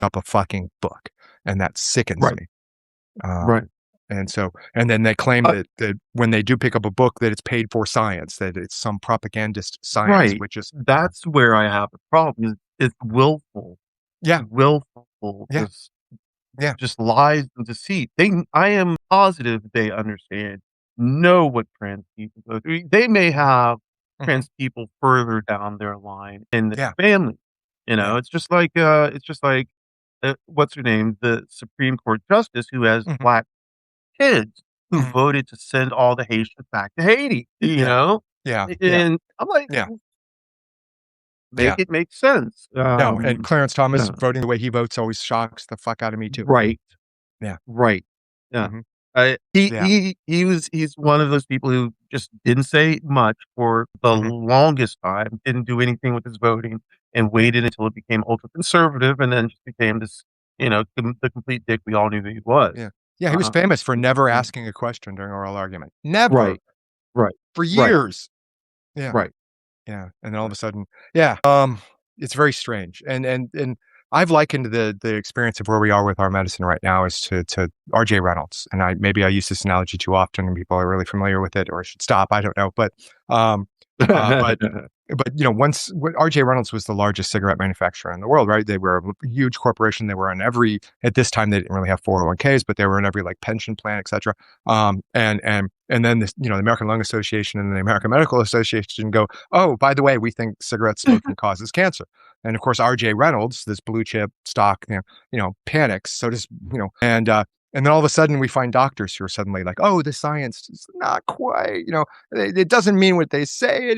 up a fucking book, and that sickens Right. me. Right. And then they claim Uh, that when they do pick up a book, that it's paid for science, that it's some propagandist science, right. which is That's where I have a problem. It's willful, yeah, willful, yeah, yeah, just lies and deceit. I am positive they understand, know what trans people go through. They may have mhm, trans people further down their line in their yeah, family. yeah, It's just like, what's her name? The Supreme Court justice who has mhm, black kids who mhm, voted to send all the Haitians back to Haiti, you yeah, know? yeah, yeah, And I'm like, yeah, make yeah. it make sense. No, and Clarence Thomas Yeah, voting the way he votes always shocks the fuck out of me too. right. Yeah, Right. Yeah. mhm, yeah, He's one of those people who just didn't say much for the mhm, longest time, didn't do anything with his voting, and waited until it became ultra conservative, and then just became this, the complete dick we all knew that he was. yeah. Yeah, he was Uh, famous for never yeah. asking a question during oral argument. Never, Right. Right. for Right. years. Yeah. Right. Yeah, and then all of Right. a sudden yeah, it's very strange, and I've likened the experience of where we are with our medicine right now is to RJ Reynolds, and maybe I use this analogy too often and people are really familiar with it, or I should stop, I don't know, um, uh, but but, once when RJ Reynolds was the largest cigarette manufacturer in the world, right? They were a huge corporation, they were in every at this time, they didn't really have 401(k)s, but they were in every, like, pension plan, etcetera, and then this the American Lung Association and the American Medical Association go, "Oh, by the way, we think cigarette smoking causes cancer." And of course, RJ Reynolds, this blue chip stock, panics. So does and then all of a sudden we find doctors who are suddenly like, "Oh, the science is not quite, it doesn't mean what they say